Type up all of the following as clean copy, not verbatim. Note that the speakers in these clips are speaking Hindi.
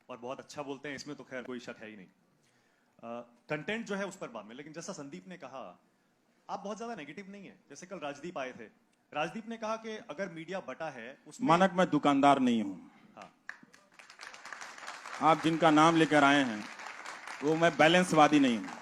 और बहुत अच्छा बोलते हैं, इसमें तो खैर कोई शक है ही नहीं। कंटेंट जो है उस पर बाद में, लेकिन जैसा संदीप ने कहा, आप बहुत ज्यादा नेगेटिव नहीं है। जैसे कल राजदीप आए थे, राजदीप ने कहा कि अगर मीडिया बटा है उसमें, मानक मैं दुकानदार नहीं हूं। हाँ, आप जिनका नाम लेकर आए हैं वो मैं बैलेंसवादी नहीं हूं।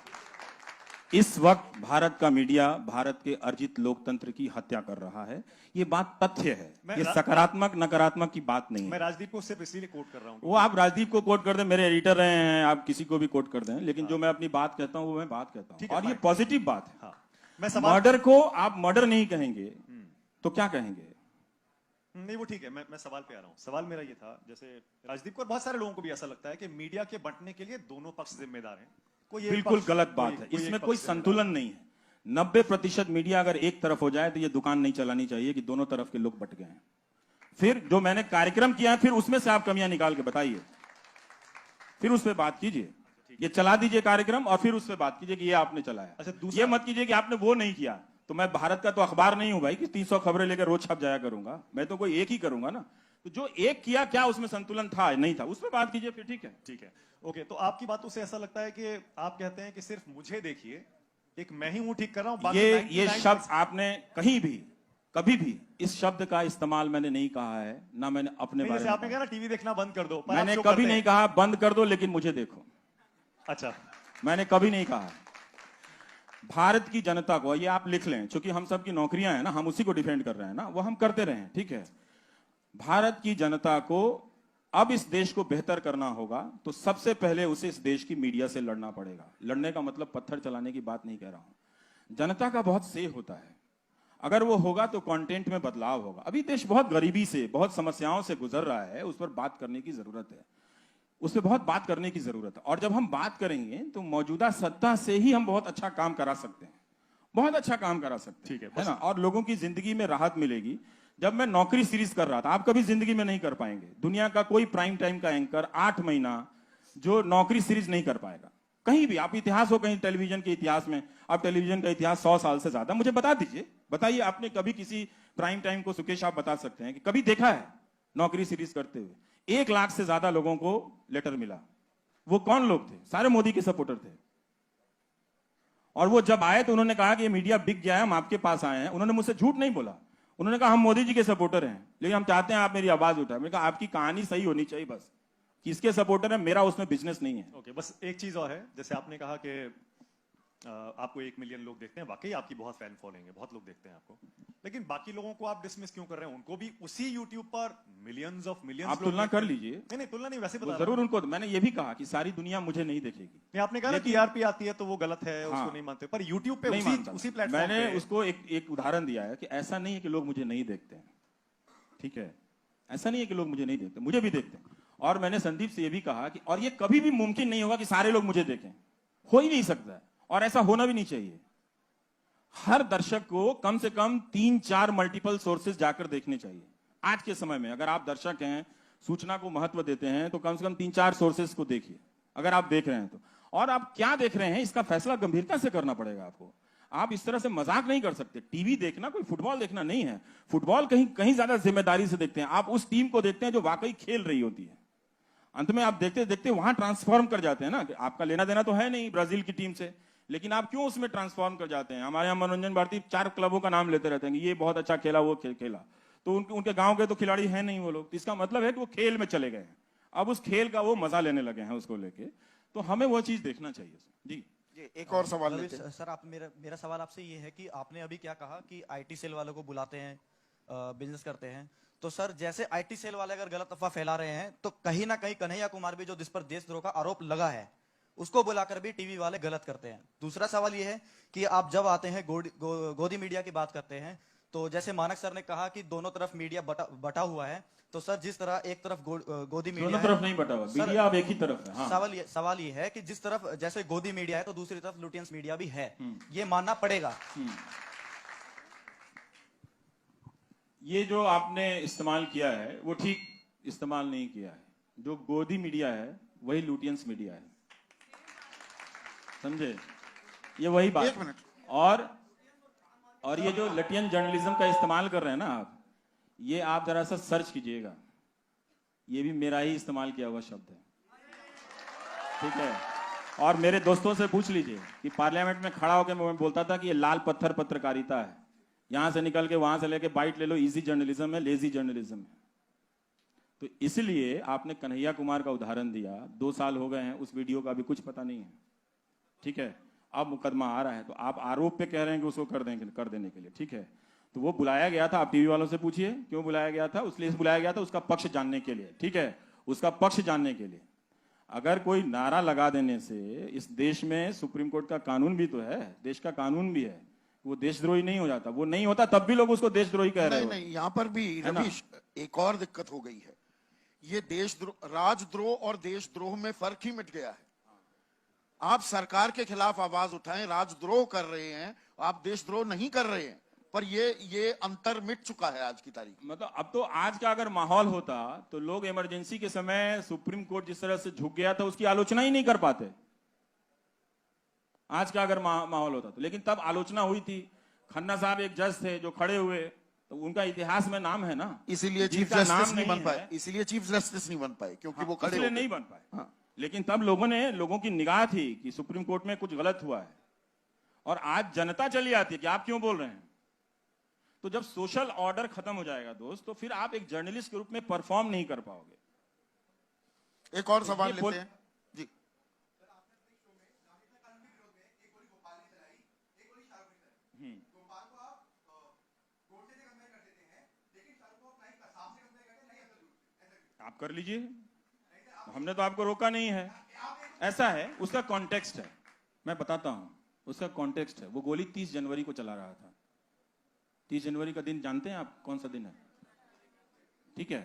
इस वक्त भारत का मीडिया भारत के अर्जित लोकतंत्र की हत्या कर रहा है। ये बात तथ्य है, ये सकारात्मक नकारात्मक की बात नहीं है। मैं राजदीप को सिर्फ इसीलिए कोट कर रहा हूं। वो आप राजदीप को कोट कर दें, मेरे एडिटर रहे हैं, आप किसी को भी कोट कर दें, लेकिन जो मैं अपनी बात कहता हूं वो मैं बात कहता हूं, और ये पॉजिटिव बात है। मैं मर्डर को आप मर्डर नहीं कहेंगे तो क्या कहेंगे? नहीं, वो ठीक है, मैं सवाल पे आ रहा हूं। सवाल मेरा ये था, जैसे राजदीप को और बहुत सारे लोगों को भी ऐसा लगता है कि मीडिया के बंटने के लिए दोनों पक्ष जिम्मेदार हैं। बिल्कुल गलत बात है, इसमें कोई संतुलन नहीं है। 90% मीडिया अगर एक तरफ हो जाए तो ये दुकान नहीं चलानी चाहिए कि दोनों तरफ के लोग बट गए हैं। फिर जो मैंने कार्यक्रम किया है, फिर उसमें से आप कमियां निकाल के बताइए, फिर उस पर बात कीजिए। ये चला दीजिए कार्यक्रम और फिर उस पर बात कीजिए कि ये आपने चलाया। अच्छा, ये मत कीजिए कि आपने वो नहीं किया। तो मैं भारत का तो अखबार नहीं हूं भाई कि 300 खबरें लेकर रोज छप जाया करूंगा। मैं तो कोई एक ही करूंगा ना। तो जो एक किया, क्या उसमें संतुलन था नहीं था, उस पर बात कीजिए फिर। ठीक है, ठीक है, ओके। तो आपकी बातों से ऐसा लगता है कि आप कहते हैं कि सिर्फ मुझे देखिए, एक मैं ही हूं ठीक कर रहा हूं। ये शब्द आपने कहीं भी कभी भी इस शब्द का इस्तेमाल मैंने नहीं कहा है, ना मैंने अपने बारे में। आपने कहा ना टीवी देखना बंद कर दो, मैंने कभी नहीं कहा बंद कर दो, लेकिन मुझे देखो। अच्छा, मैंने कभी नहीं कहा। भारत की जनता को, ये आप लिख लें, क्योंकि हम सब की नौकरियां हैं ना, हम उसी को डिफेंड कर रहे हैं ना, वो हम करते रहे हैं, ठीक है। भारत की जनता को अब इस देश को बेहतर करना होगा तो सबसे पहले उसे इस देश की मीडिया से लड़ना पड़ेगा। लड़ने का मतलब पत्थर चलाने की बात नहीं कह रहा हूं। जनता का बहुत से होता है, अगर वो होगा तो कंटेंट में बदलाव होगा। अभी देश बहुत गरीबी से, बहुत समस्याओं से गुजर रहा है, उस पर बात करने की जरूरत है, उस पर बहुत बात करने की जरूरत है। और जब हम बात करेंगे तो मौजूदा सत्ता से ही हम बहुत अच्छा काम करा सकते हैं, बहुत अच्छा काम करा सकते हैं, ठीक है ना। और लोगों की जिंदगी में राहत मिलेगी। जब मैं नौकरी सीरीज कर रहा था, आप कभी जिंदगी में नहीं कर पाएंगे, दुनिया का कोई प्राइम टाइम का एंकर 8 महीना जो नौकरी सीरीज नहीं कर पाएगा कहीं भी। आप इतिहास हो कहीं टेलीविजन के इतिहास में, आप टेलीविजन का इतिहास 100 साल से ज्यादा, मुझे बता दीजिए, बताइए आपने कभी किसी प्राइम टाइम को, सुकेश आप बता सकते हैं कि कभी देखा है नौकरी सीरीज करते हुए? 1 लाख से ज्यादा लोगों को लेटर मिला। वो कौन लोग थे? सारे मोदी के सपोर्टर थे। और वो जब आए तो उन्होंने कहा कि ये मीडिया बिक गया है, हम आपके पास आए हैं। उन्होंने मुझसे झूठ नहीं बोला, उन्होंने कहा हम मोदी जी के सपोर्टर हैं, लेकिन हम चाहते हैं आप मेरी आवाज उठाएं। मैंने कहा आपकी कहानी सही होनी चाहिए, बस किसके सपोर्टर है, मेरा उसमें बिजनेस नहीं है। ओके, बस एक चीज और है, जैसे आपने कहा कि आपको 1 मिलियन लोग देखते हैं, वाकई आपकी बहुत फैन फॉलोइंग है, बहुत लोग देखते हैं आपको, लेकिन बाकी लोगों को आप डिसमिस क्यों कर रहे हैं? उनको भी उसी यूट्यूब पर मिलियंस ऑफ मिलियंस आप तुलना कर लीजिए। नहीं, तुलना नहीं, वैसे बता जरूर उनको, मैंने ये भी कहा कि सारी दुनिया मुझे नहीं देखेगी। नहीं, आपने कहा ना टीआरपी आती है तो वो गलत है, उसको नहीं मानते, पर यूट्यूब पे उसी प्लेटफॉर्म मैंने उसको एक उदाहरण दिया है कि ऐसा नहीं है कि लोग मुझे नहीं देखते हैं, ठीक है, ऐसा नहीं है कि लोग मुझे नहीं देखते, मुझे भी देखते हैं। और मैंने संदीप से यह भी कहा कि और ये कभी भी मुमकिन नहीं होगा कि सारे लोग मुझे देखें, हो ही नहीं सकता, और ऐसा होना भी नहीं चाहिए। हर दर्शक को कम से कम 3-4 मल्टीपल सोर्सेज जाकर देखने चाहिए। आज के समय में अगर आप दर्शक हैं, सूचना को महत्व देते हैं, तो कम से कम 3-4 सोर्सेज को देखिए, अगर आप देख रहे हैं तो। और आप क्या देख रहे हैं इसका फैसला गंभीरता से करना पड़ेगा आपको। आप इस तरह से मजाक नहीं कर सकते। टीवी देखना कोई फुटबॉल देखना नहीं है। फुटबॉल कहीं ज्यादा जिम्मेदारी से देखते हैं, आप उस टीम को देखते हैं जो वाकई खेल रही होती है। अंत में आप देखते देखते वहां ट्रांसफॉर्म कर जाते हैं ना, कि आपका लेना देना तो है नहीं ब्राजील की टीम से, लेकिन आप क्यों उसमें ट्रांसफॉर्म कर जाते हैं। हमारे यहाँ मनोरंजन भारती 4 क्लबों का नाम लेते रहते हैं, ये बहुत अच्छा खेला, वो खेला, तो उनके गांव के तो खिलाड़ी हैं नहीं वो लोग, तो इसका मतलब है कि वो खेल में चले गए हैं, अब उस खेल का वो मजा लेने लगे हैं उसको लेके। तो हमें वो चीज देखना चाहिए। जी, एक और सवाल लेते हैं सर। आप मेरा सवाल आपसे ये है कि आपने अभी क्या कहा कि आईटी सेल वालों को बुलाते हैं, बिजनेस करते हैं, तो सर जैसे आईटी सेल वाले अगर गलत अफवाह फैला रहे हैं, तो कहीं ना कहीं कन्हैया कुमार भी जो जिस पर देशद्रोह का आरोप लगा है, उसको बुलाकर भी टीवी वाले गलत करते हैं। दूसरा सवाल ये है कि आप जब आते हैं गोदी मीडिया की बात करते हैं, तो जैसे मानक सर ने कहा कि दोनों तरफ मीडिया बटा हुआ है, तो सर जिस तरह एक तरफ गोदी मीडिया दोनों तरफ नहीं बटा हुआ, मीडिया अब एक ही तरफ है। हाँ। सवाल ये है कि जिस तरफ जैसे गोदी मीडिया है तो दूसरी तरफ लुटियंस मीडिया भी है, ये मानना पड़ेगा। ये जो आपने इस्तेमाल किया है वो ठीक इस्तेमाल नहीं किया है। जो गोदी मीडिया है वही लुटियंस मीडिया है, समझे? ये वही बात। 1 मिनट। और ये जो लटियन जर्नलिज्म का इस्तेमाल कर रहे हैं ना आप, ये आप जरा सा सर्च कीजिएगा, ये भी मेरा ही इस्तेमाल किया हुआ शब्द है। ठीक है। और मेरे दोस्तों से पूछ लीजिए कि पार्लियामेंट में खड़ा होकर मैं बोलता था कि ये लाल पत्थर पत्रकारिता है, यहां से निकल के वहां से लेके बाइट ले लो, इजी जर्नलिज्म है, लेजी जर्नलिज्म है। तो इसलिए आपने कन्हैया कुमार का उदाहरण दिया, 2 साल हो गए हैं, उस वीडियो का भी कुछ पता नहीं है, ठीक है। अब मुकदमा आ रहा है तो आप आरोप पे कह रहे हैं कि उसको कर देने के लिए, ठीक है। तो वो बुलाया गया था, आप टीवी वालों से पूछिए क्यों बुलाया गया था, इसलिए बुलाया गया था उसका पक्ष जानने के लिए, ठीक है, उसका पक्ष जानने के लिए। अगर कोई नारा लगा देने से, इस देश में सुप्रीम कोर्ट का कानून भी तो है, देश का कानून भी है, वो देशद्रोही नहीं हो जाता। वो नहीं होता तब भी लोग उसको देशद्रोही कह रहे हैं। नहीं, यहाँ पर भी रवीश एक और दिक्कत हो गई है, ये देशद्रोह, राजद्रोह और देशद्रोह में फर्क ही मिट गया है। आप सरकार के खिलाफ आवाज उठाएं, राजद्रोह कर रहे हैं, आप देशद्रोह नहीं कर रहे हैं, पर ये अंतर मिट चुका है आज की तारीख में। मतलब अब तो आज का अगर माहौल होता तो लोग इमरजेंसी के समय सुप्रीम कोर्ट जिस तरह से झुक गया था उसकी आलोचना ही नहीं कर पाते, आज का अगर माहौल होता तो। लेकिन तब आलोचना हुई थी, खन्ना साहब एक जज थे जो खड़े हुए, तो उनका इतिहास में नाम है ना, इसीलिए चीफ जस्टिस नहीं बन पाए, इसीलिए चीफ जस्टिस नहीं बन पाए, क्योंकि वो खड़े इसलिए नहीं बन पाए। लेकिन तब लोगों की निगाह थी कि सुप्रीम कोर्ट में कुछ गलत हुआ है, और आज जनता चली आती है कि आप क्यों बोल रहे हैं। तो जब सोशल ऑर्डर खत्म हो जाएगा दोस्त, तो फिर आप एक जर्नलिस्ट के रूप में परफॉर्म नहीं कर पाओगे। एक और सवाल लेते हैं जी। आप कर लीजिए, हमने तो आपको रोका नहीं है। ऐसा है, उसका कॉन्टेक्स्ट है, मैं बताता हूं, उसका कॉन्टेक्स्ट है। वो गोली 30 जनवरी को चला रहा था। 30 जनवरी का दिन जानते हैं आप कौन सा दिन है, ठीक है।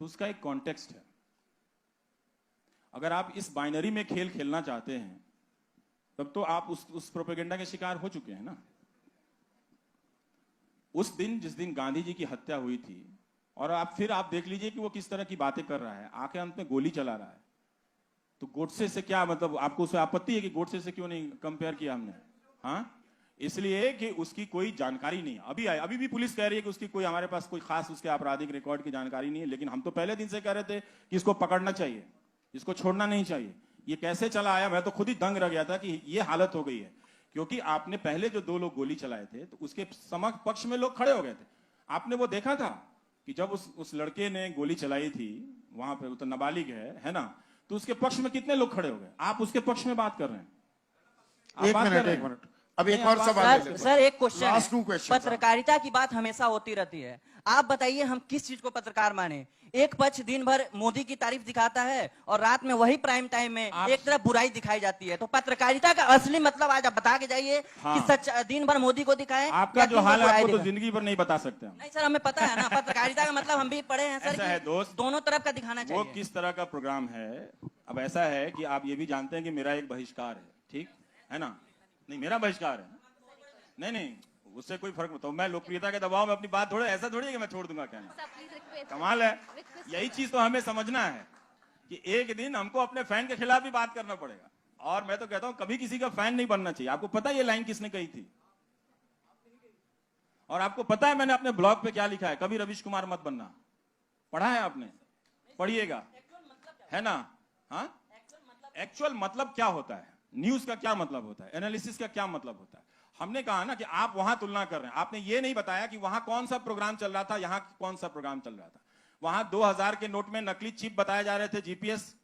तो उसका एक कॉन्टेक्स्ट है। अगर आप इस बाइनरी में खेल खेलना चाहते हैं तब तो आप उस प्रोपेगेंडा के शिकार हो चुके हैं ना। उस दिन, जिस दिन गांधी जी की हत्या हुई थी, और आप देख लीजिए कि वो किस तरह की बातें कर रहा है, आके अंत में गोली चला रहा है। तो गोडसे से क्या मतलब, आपको उससे आपत्ति है कि गोडसे से क्यों नहीं कंपेयर किया हमने? हाँ, इसलिए कि उसकी कोई जानकारी नहीं है। अभी भी पुलिस कह रही है कि उसकी कोई, हमारे पास कोई खास उसके आपराधिक रिकॉर्ड की जानकारी नहीं है। लेकिन हम तो पहले दिन से कह रहे थे कि इसको पकड़ना चाहिए, इसको छोड़ना नहीं चाहिए। ये कैसे चला आया, मैं तो खुद ही दंग रह गया था कि ये हालत हो गई है। क्योंकि आपने पहले जो 2 लोग गोली चलाए थे तो उसके समक्ष पक्ष में लोग खड़े हो गए थे। आपने वो देखा था कि जब उस लड़के ने गोली चलाई थी वहां पे, तो नाबालिग है ना, तो उसके पक्ष में कितने लोग खड़े हो गए। आप उसके पक्ष में बात कर रहे हैं। एक मिनट अब एक और सवाल सर एक क्वेश्चन लास्ट 2 क्वेश्चन। पत्रकारिता की बात हमेशा होती रहती है, आप बताइए हम किस चीज को पत्रकार माने? एक पक्ष दिन भर मोदी की तारीफ दिखाता है और रात में वही प्राइम टाइम में एक तरफ बुराई दिखाई जाती है। तो पत्रकारिता का असली मतलब आज आप बता के जाइए कि सच दिन भर मोदी को दिखाए। आपका जो हाल है आपको तो जिंदगी भर नहीं बता सकते हम। नहीं सर, हमें पता है ना, पत्रकारिता का मतलब हम भी पढ़े हैं सर। ऐसा है दोस्त, दोनों तरफ का दिखाना चाहिए। वो किस तरह का प्रोग्राम है। अब ऐसा है कि आप ये भी जानते हैं कि मेरा एक बहिष्कार है, ठीक है ना? नहीं, मेरा बहिष्कार है, नहीं उससे कोई फर्क नहीं। तो मैं लोकप्रियता के दबाव में अपनी बात थोड़े, ऐसा थोड़ी है कि मैं छोड़ दूंगा कहना। कमाल है, यही चीज तो हमें समझना है कि एक दिन हमको अपने फैन के खिलाफ भी बात करना पड़ेगा। और मैं तो कहता हूं कभी किसी का फैन नहीं बनना चाहिए। आपको पता है ये लाइन किसने कही थी? और आपको पता है मैंने अपने ब्लॉग पे क्या लिखा है? कभी रवीश कुमार मत बनना। पढ़ा है आपने? पढ़िएगा, है ना? हाँ, एक्चुअल मतलब क्या होता है, न्यूज का क्या मतलब होता है, एनालिसिस का क्या मतलब होता है। हमने कहा ना कि आप वहां तुलना कर रहे हैं। आपने ये नहीं बताया कि वहां कौन सा प्रोग्राम चल रहा था, यहां कौन सा प्रोग्राम चल रहा था। वहां 2000 के नोट में नकली चिप बताए जा रहे थे, जीपीएस,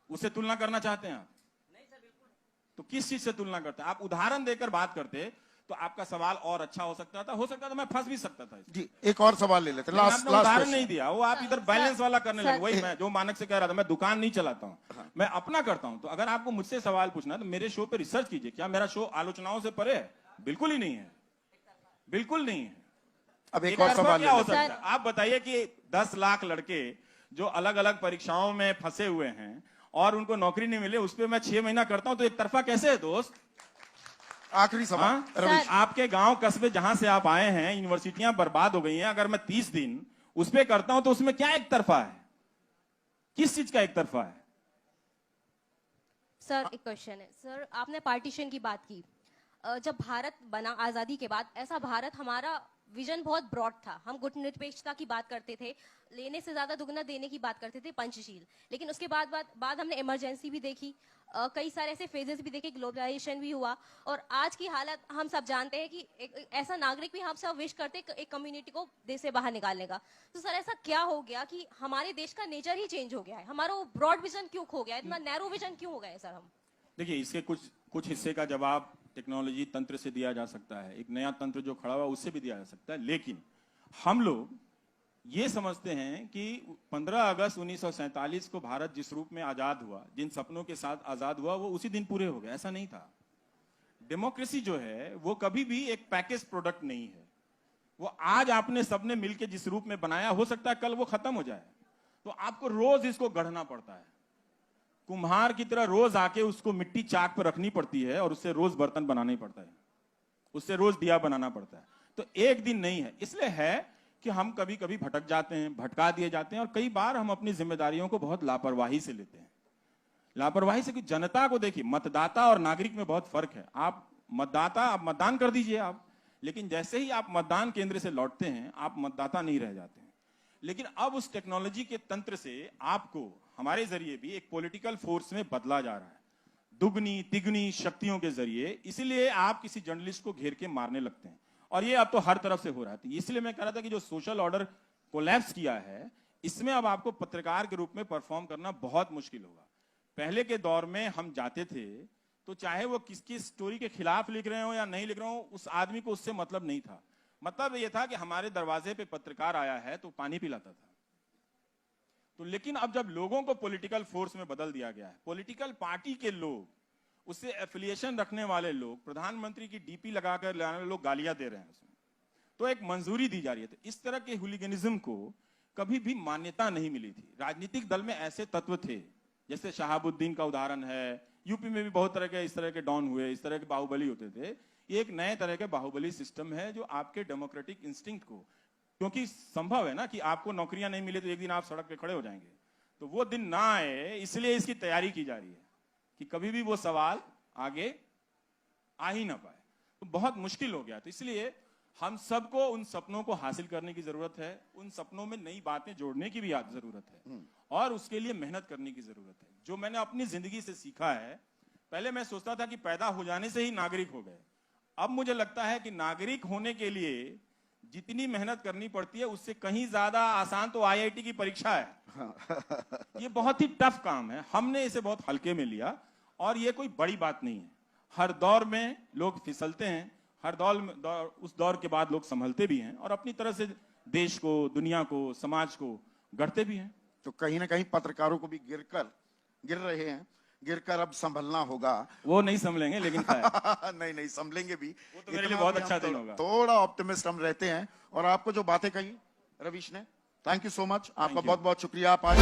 उससे तुलना करना चाहते हैं आप? नहीं सर, बिल्कुल। तो किस चीज से तुलना करते हैं आप? उदाहरण देकर बात करते तो आपका सवाल और अच्छा हो सकता था, मैं फंस भी सकता था जी। एक और सवाल ले लेते हैं, लास्ट उदाहरण नहीं दिया। वो आप इधर बैलेंस वाला करने लगे। वही मैं जो मानक से कह रहा था, मैं दुकान नहीं चलाता हूं, मैं अपना करता हूं। तो अगर आपको मुझसे सवाल पूछना है तो मेरे शो पे रिसर्च कीजिए। क्या मेरा शो आलोचनाओं से परे है? बिल्कुल ही नहीं है, बिल्कुल नहीं है। अब एक और सवाल क्या हो सकता है? आप बताइए कि 10 लाख लड़के जो अलग अलग परीक्षाओं में फंसे हुए हैं और उनको नौकरी नहीं मिले, उस पर मैं 6 महीना करता हूं, तो एक तरफा कैसे है दोस्त? आखिरी सवाल रवीश, आपके गांव कस्बे जहां से आप आए हैं, यूनिवर्सिटियां बर्बाद हो गई हैं, अगर मैं 30 दिन उस पे करता हूं तो उसमें क्या एक तरफा है? किस चीज का एक तरफा है? सर एक क्वेश्चन है सर, आपने पार्टीशन की बात की। जब भारत बना आजादी के बाद, ऐसा भारत हमारा विजन बहुत ब्रॉड था। हम गुटनिरपेक्षता की बात करते थे, लेने से ज्यादा दुगना देने की बात करते थे, पंचशील। लेकिन उसके बाद हमने इमरजेंसी भी देखी, कई सारे ऐसे फेजेस भी देखे, ग्लोबलाइजेशन भी हुआ, और आज की हालत हम सब जानते हैं कि ऐसा नागरिक भी हम सब विश करते हैं एक कम्युनिटी को देश से बाहर निकालने का। तो सर ऐसा क्या हो गया कि हमारे देश का नेचर ही चेंज हो गया है? हमारा वो ब्रॉड विजन क्यों खो गया, इतना नैरो विजन क्यों हो गया है सर? हम देखिए, इसके कुछ हिस्से का जवाब टेक्नोलॉजी तंत्र से दिया जा सकता है, एक नया तंत्र जो खड़ा हुआ उससे भी दिया जा सकता है। लेकिन हम लोग ये समझते हैं कि 15 अगस्त 1947 को भारत जिस रूप में आजाद हुआ, जिन सपनों के साथ आजाद हुआ, वो उसी दिन पूरे हो गए, ऐसा नहीं था। डेमोक्रेसी जो है वो कभी भी एक पैकेज प्रोडक्ट नहीं है। वो आज आपने सबने मिलकर जिस रूप में बनाया, हो सकता है कल वो खत्म हो जाए, तो आपको रोज इसको गढ़ना पड़ता है। कुम्हार की तरह रोज आके उसको मिट्टी चाक पर रखनी पड़ती है और उससे रोज बर्तन बनाना ही पड़ता है, उससे रोज दिया बनाना पड़ता है। तो एक दिन नहीं है, इसलिए है कि हम कभी कभी भटक जाते हैं, भटका दिए जाते हैं, और कई बार हम अपनी जिम्मेदारियों को बहुत लापरवाही से लेते हैं। लापरवाही से कि जनता को देखिए, मतदाता और नागरिक में बहुत फर्क है। आप मतदाता, आप मतदान कर दीजिए आप, लेकिन जैसे ही आप मतदान केंद्र से लौटते हैं आप मतदाता नहीं रह जाते हैं। लेकिन अब उस टेक्नोलॉजी के तंत्र से आपको हमारे जरिए भी एक पॉलिटिकल फोर्स में बदला जा रहा है, दुगनी तिगनी शक्तियों के जरिए। इसीलिए आप किसी जर्नलिस्ट को घेर के मारने लगते हैं, और ये अब तो हर तरफ से हो रहा है। इसलिए मैं कह रहा था कि जो सोशल ऑर्डर कोलैप्स किया है, इसमें अब आपको पत्रकार के रूप में परफॉर्म करना बहुत मुश्किल होगा। पहले के दौर में हम जाते थे तो चाहे वो किसकी स्टोरी के खिलाफ लिख रहे हो या नहीं लिख रहे हो, उस आदमी को उससे मतलब नहीं था। मतलब ये था कि हमारे दरवाजे पे पत्रकार आया है तो पानी पिलाता था। तो लेकिन अब जब लोगों को पॉलिटिकल फोर्स में बदल दिया गया है, पॉलिटिकल पार्टी के लोग, उससे एफिलिएशन रखने वाले लोग, प्रधानमंत्री की डीपी लगाकर लाने वाले लोग गालियां दे रहे हैं उसमें, तो एक मंजूरी दी जा रही है। तो इस तरह के हुलिगनिज्म को कभी भी मान्यता नहीं मिली थी। राजनीतिक दल में ऐसे तत्व थे, जैसे शहाबुद्दीन का उदाहरण है, यूपी में भी बहुत तरह के इस तरह के डॉन हुए, इस तरह के बाहुबली होते थे। ये एक नए तरह के बाहुबली सिस्टम है जो आपके डेमोक्रेटिक इंस्टिंक्ट को, क्योंकि संभव है ना कि आपको नौकरियां नहीं मिले तो एक दिन आप सड़क पे खड़े हो जाएंगे, तो वो दिन ना आए, इसलिए इसकी तैयारी की जा रही है कि कभी भी वो सवाल आगे आ ही ना पाए। तो बहुत मुश्किल हो गया। तो इसलिए हम सबको उन सपनों को हासिल करने की जरूरत है, उन सपनों में नई बातें जोड़ने की भी जरूरत है, और उसके लिए मेहनत करने की जरूरत है। जो मैंने अपनी जिंदगी से सीखा है, पहले मैं सोचता था कि पैदा हो जाने से ही नागरिक हो गए। अब मुझे लगता है कि नागरिक होने के लिए जितनी मेहनत करनी पड़ती है उससे कहीं ज्यादा आसान तो आईआईटी की परीक्षा है। ये बहुत ही टफ काम है, हमने इसे बहुत हल्के में लिया, और ये कोई बड़ी बात नहीं है। हर दौर में लोग फिसलते हैं, हर उस दौर के बाद लोग संभलते भी हैं, और अपनी तरह से देश को, दुनिया को, समाज को गढ़ते भी हैं। तो कहीं ना कहीं पत्रकारों को भी गिर रहे हैं, गिरकर अब संभलना होगा। वो नहीं संभलेंगे, लेकिन नहीं संभलेंगे भी। वो तो मेरे लिए बहुत अच्छा दिन होगा। थोड़ा ऑप्टिमिस्ट हम रहते हैं। और आपको जो बातें कही रवीश ने, थैंक यू सो मच, आपका बहुत बहुत शुक्रिया। आप आज